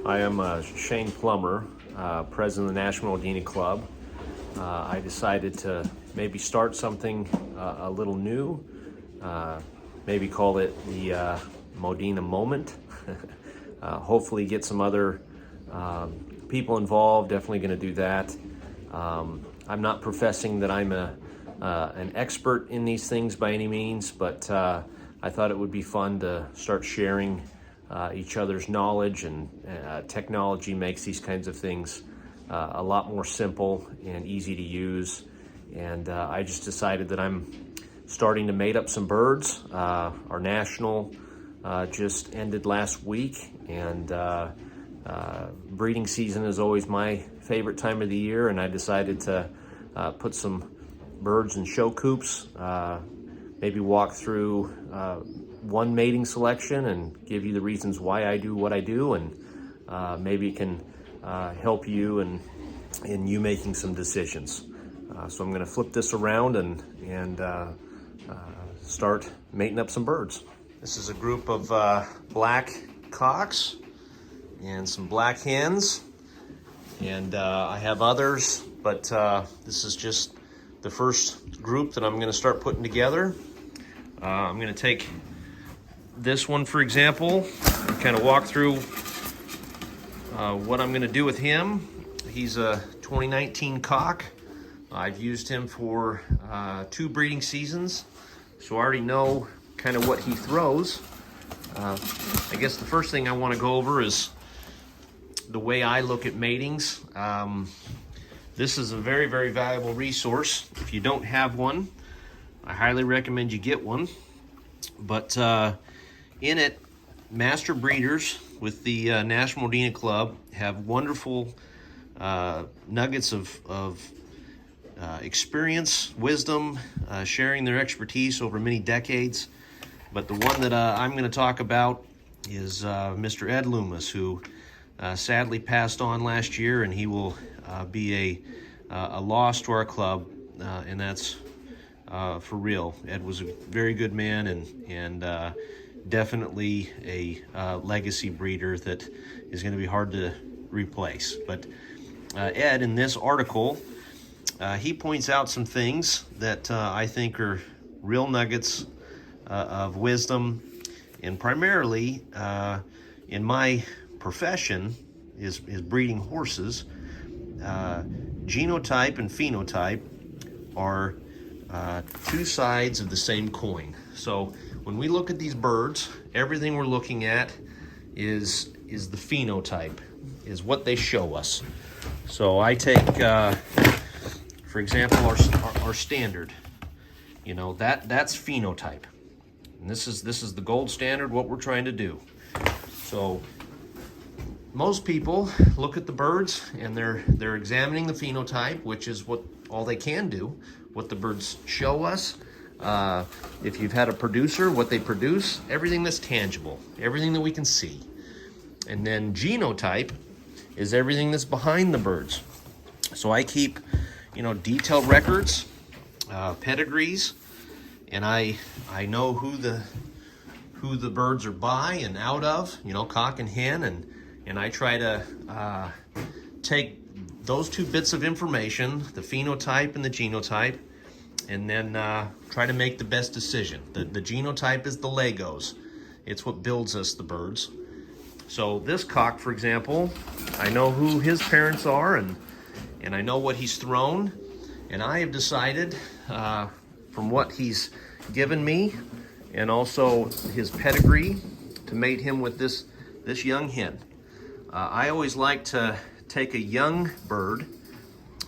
I am Shane Plummer, president of the National Modena Club. I decided to maybe start something a little new, maybe call it the Modena Moment. Hopefully get some other people involved, definitely going to do that. I'm not professing that I'm an expert in these things by any means, but I thought it would be fun to start sharing each other's knowledge, and technology makes these kinds of things a lot more simple and easy to use. And I just decided that I'm starting to mate up some birds. Our national just ended last week, and breeding season is always my favorite time of the year, and I decided to put some birds in show coops, maybe walk through one mating selection and give you the reasons why I do what I do, and maybe it can help you in you making some decisions. So I'm going to flip this around and start mating up some birds. This is a group of black cocks and some black hens, and I have others, but this is just the first group that I'm going to start putting together. I'm going to take this one, for example, and kind of walk through what I'm going to do with him. He's a 2019 cock. I've used him for 2 breeding seasons, so I already know kind of what he throws. I guess the first thing I want to go over is the way I look at matings. This is a very, very valuable resource. If you don't have one, I highly recommend you get one. But in it, master breeders with the National Modena Club have wonderful nuggets of experience, wisdom, sharing their expertise over many decades. But the one that I'm going to talk about is Mr. Ed Loomis, who sadly passed on last year, and he will be a loss to our club, and that's for real. Ed was a very good man, and definitely a legacy breeder that is going to be hard to replace. But Ed, in this article, he points out some things that I think are real nuggets of wisdom, and primarily in my profession is breeding horses. Genotype and phenotype are 2 sides of the same coin. So when we look at these birds, everything we're looking at is the phenotype, is what they show us. So I take, for example, our standard. You know, that's phenotype, and this is the gold standard, what we're trying to do. So most people look at the birds and they're examining the phenotype, which is what all they can do, what the birds show us. If you've had a producer, what they produce, everything that's tangible, everything that we can see. And then genotype is everything that's behind the birds. So I keep, detailed records, pedigrees, and I know who the birds are by and out of, cock and hen, and I try to take those 2 bits of information, the phenotype and the genotype, and then try to make the best decision. The genotype is the Legos. It's what builds us, the birds. So this cock, for example, I know who his parents are, and I know what he's thrown, and I have decided from what he's given me and also his pedigree to mate him with this young hen. I always like to take a young bird,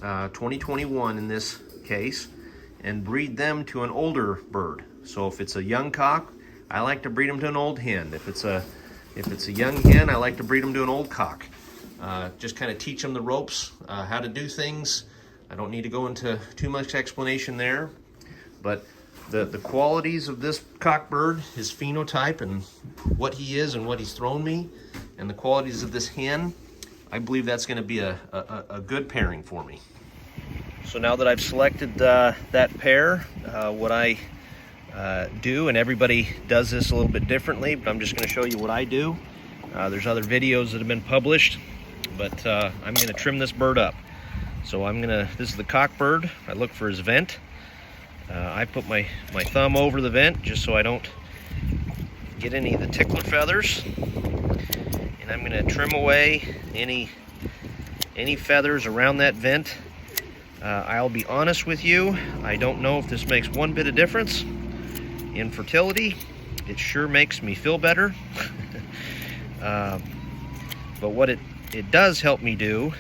2021 in this case, and breed them to an older bird. So if it's a young cock, I like to breed them to an old hen. If it's a young hen, I like to breed them to an old cock. Just kind of teach them the ropes, how to do things. I don't need to go into too much explanation there, but the qualities of this cock bird, his phenotype and what he is and what he's thrown me, and the qualities of this hen, I believe that's going to be a good pairing for me. So now that I've selected that pair, what I do, and everybody does this a little bit differently, but I'm just going to show you what I do. There's other videos that have been published, but I'm going to trim this bird up. So this is the cock bird. I look for his vent. I put my thumb over the vent just so I don't get any of the tickler feathers. And I'm going to trim away any feathers around that vent. I'll be honest with you, I don't know if this makes one bit of difference in fertility. It sure makes me feel better. But what it does help me do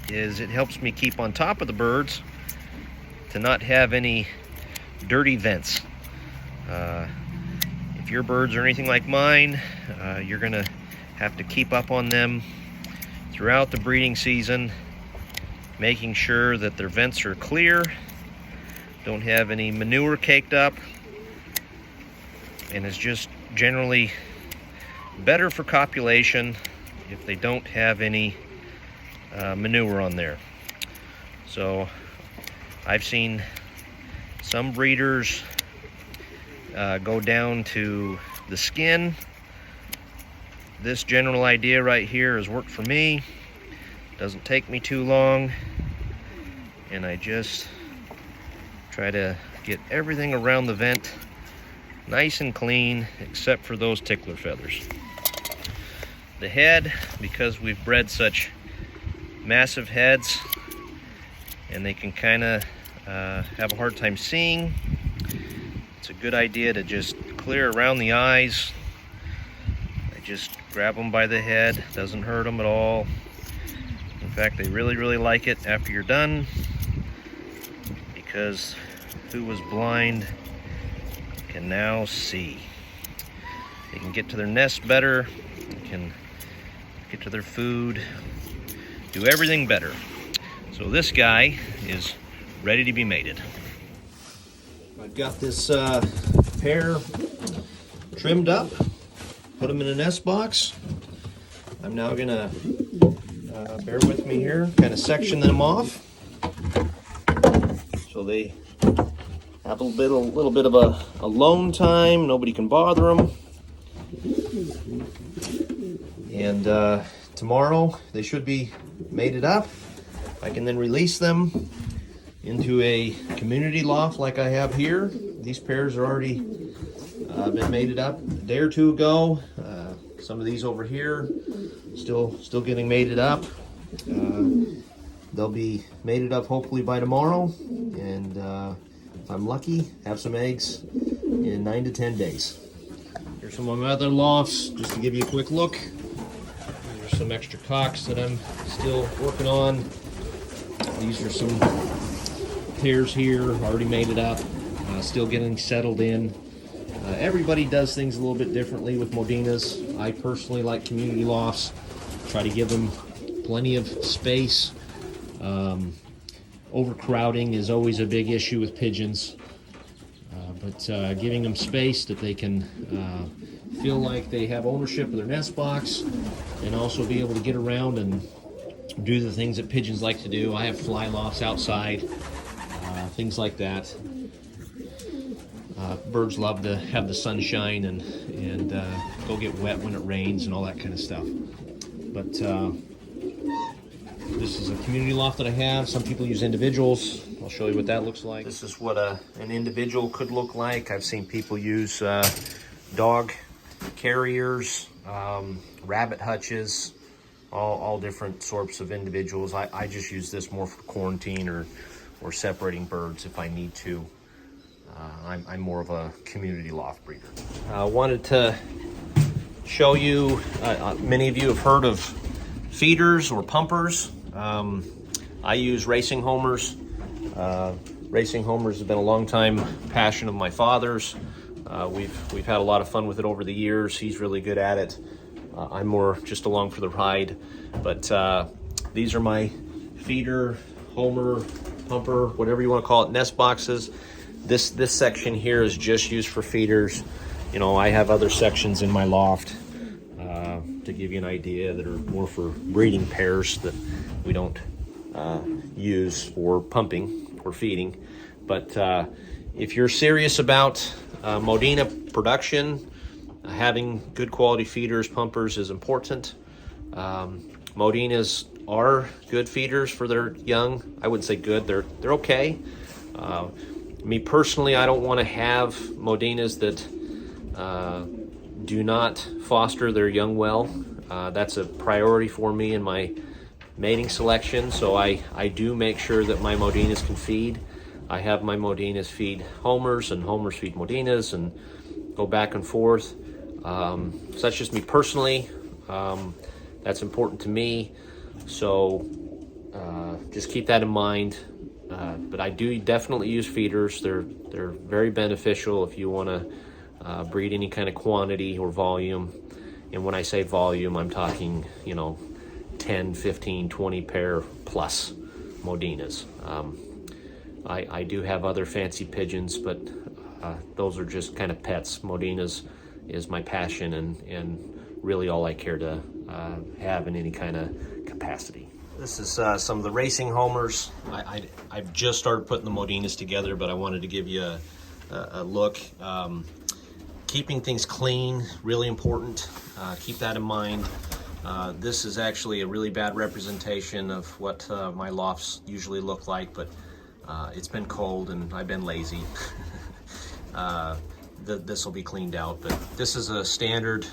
is it helps me keep on top of the birds to not have any dirty vents. If your birds are anything like mine, you're gonna have to keep up on them throughout the breeding season, making sure that their vents are clear, don't have any manure caked up, and it's just generally better for copulation if they don't have any manure on there. So I've seen some breeders go down to the skin. This general idea right here has worked for me. Doesn't take me too long, and I just try to get everything around the vent nice and clean except for those tickler feathers. The head, because we've bred such massive heads and they can kind of have a hard time seeing, it's a good idea to just clear around the eyes. I just grab them by the head, doesn't hurt them at all. In fact, they really like it after you're done, because who was blind can now see. They can get to their nest better, they can get to their food, do everything better. So this guy is ready to be mated. I've got this pair trimmed up, put them in a nest box. I'm now gonna, bear with me here, kind of section them off so they have a little bit of a alone time. Nobody can bother them. And tomorrow they should be mated up. I can then release them into a community loft like I have here. These pairs are already been mated up a day or two ago. Some of these over here still getting mated up. They'll be mated up hopefully by tomorrow, and if I'm lucky, have some eggs in 9 to 10 days. Here's some of my other lofts, just to give you a quick look. There's some extra cocks that I'm still working on. These are some pairs here, already mated up, still getting settled in. Everybody does things a little bit differently with Modenas. I personally like community lofts. Try to give them plenty of space. Overcrowding is always a big issue with pigeons, but giving them space that they can feel like they have ownership of their nest box, and also be able to get around and do the things that pigeons like to do. I have fly lofts outside, things like that. Birds love to have the sunshine and go get wet when it rains and all that kind of stuff. But this is a community loft that I have. Some people use individuals. I'll show you what that looks like. This is what an individual could look like. I've seen people use dog carriers, rabbit hutches, all different sorts of individuals. I just use this more for quarantine or separating birds if I need to. I'm more of a community loft breeder. Wanted to show you, many of you have heard of feeders or pumpers. I use racing homers. Racing homers have been a long time passion of my father's. We've had a lot of fun with it over the years. He's really good at it. I'm more just along for the ride. But these are my feeder, homer, pumper, whatever you want to call it, nest boxes. This section here is just used for feeders. You know, I have other sections in my loft to give you an idea that are more for breeding pairs that we don't use for pumping or feeding. But if you're serious about Modena production, having good quality feeders, pumpers is important. Modenas are good feeders for their young. I wouldn't say good, they're okay. Me personally, I don't want to have Modenas that do not foster their young well. That's a priority for me in my mating selection, so I do make sure that my Modenas can feed. I have my Modenas feed homers and homers feed Modenas and go back and forth. So that's just me personally. That's important to me, so just keep that in mind. But I do definitely use feeders. They're very beneficial if you want to breed any kind of quantity or volume. And when I say volume, I'm talking, 10, 15, 20 pair plus Modenas. I do have other fancy pigeons, but those are just kind of pets. Modenas is my passion and really all I care to have in any kind of capacity. This is some of the racing homers. I've just started putting the Modenas together, but I wanted to give you a look. Keeping things clean, really important. Keep that in mind. This is actually a really bad representation of what my lofts usually look like, but it's been cold and I've been lazy. This will be cleaned out, but this is a standard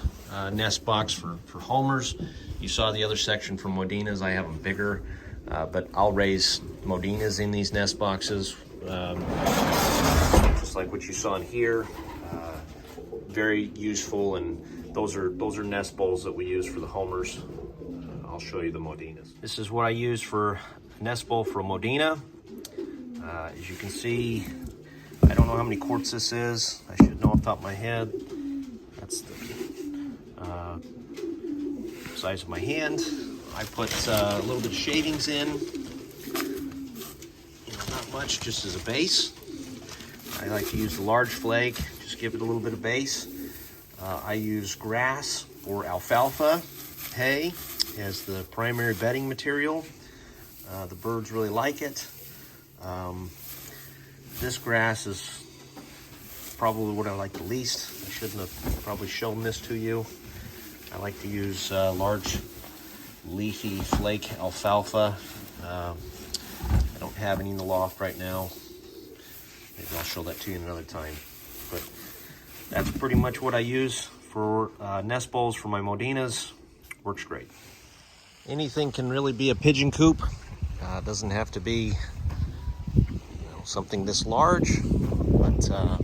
nest box for homers. You saw the other section for Modenas. I have them bigger, but I'll raise Modenas in these nest boxes, just like what you saw in here. Very useful, and those are nest bowls that we use for the homers. I'll show you the Modenas. This is what I use for a nest bowl for a Modena. As you can see, I don't know how many quarts this is. I should know off the top of my head. That's the size of my hand. I put a little bit of shavings in. Not much, just as a base. I like to use the large flake, just give it a little bit of base. I use grass or alfalfa hay as the primary bedding material. The birds really like it. This grass is probably what I like the least. I shouldn't have probably shown this to you. I like to use large leafy flake alfalfa. I don't have any in the loft right now. Maybe I'll show that to you another time. But that's pretty much what I use for nest bowls for my Modenas. Works great. Anything can really be a pigeon coop. Doesn't have to be something this large, but I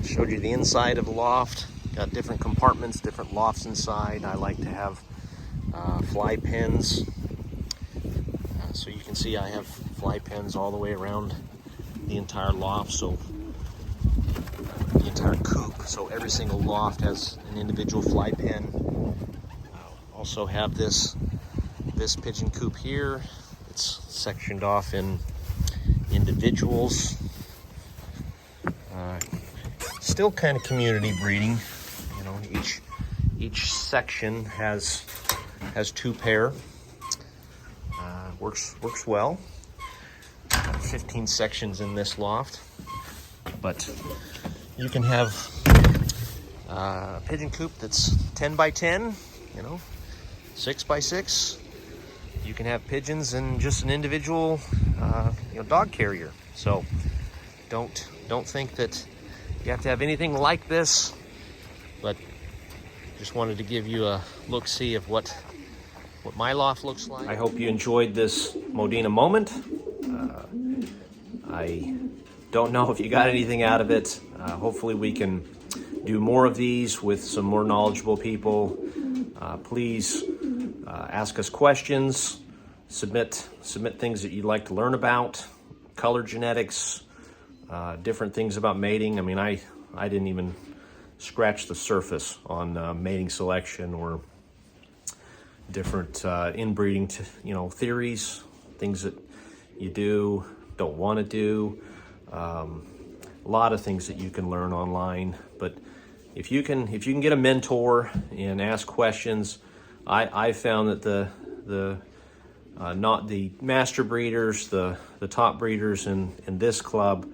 showed you the inside of the loft. Got different compartments, different lofts inside. I like to have fly pens. So you can see I have fly pens all the way around the entire loft, so the entire coop. So every single loft has an individual fly pen. Also have this pigeon coop here. It's sectioned off in individuals. Still kind of community breeding. Each section has 2 pair. Works well. 15 sections in this loft, but you can have a pigeon coop that's 10 by 10, 6 by 6. You can have pigeons in just an individual dog carrier. So don't think that you have to have anything like this, but just wanted to give you a look-see of what my loft looks like. I hope you enjoyed this Modena Moment. I don't know if you got anything out of it. Hopefully we can do more of these with some more knowledgeable people. Please ask us questions, submit things that you'd like to learn about, color genetics, different things about mating. I mean, I didn't even scratch the surface on mating selection or different inbreeding theories, things that you don't want to do. A lot of things that you can learn online, but if you can get a mentor and ask questions, I found that not the master breeders, the top breeders in this club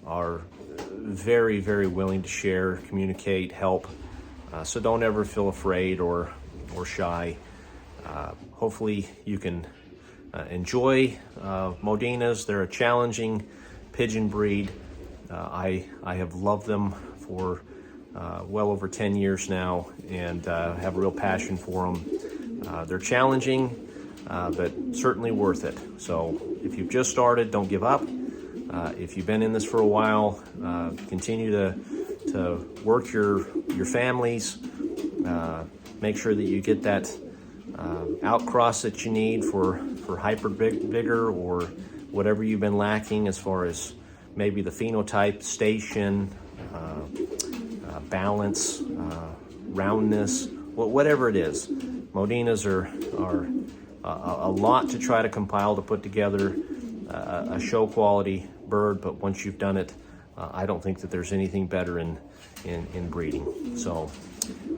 are very, very willing to share, communicate, help. So don't ever feel afraid or shy. Hopefully you can enjoy Modenas. They're a challenging pigeon breed. I have loved them for well over 10 years now, and have a real passion for them. They're challenging, but certainly worth it. So if you've just started, don't give up. If you've been in this for a while, continue to work your families. Make sure that you get that outcross that you need for hyper vigor, or whatever you've been lacking as far as maybe the phenotype, station, balance, roundness, whatever it is. Modenas are a lot to try to compile to put together a show quality bird, but once you've done it, I don't think that there's anything better in breeding. So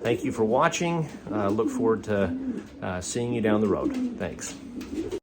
thank you for watching. Look forward to seeing you down the road. Thanks.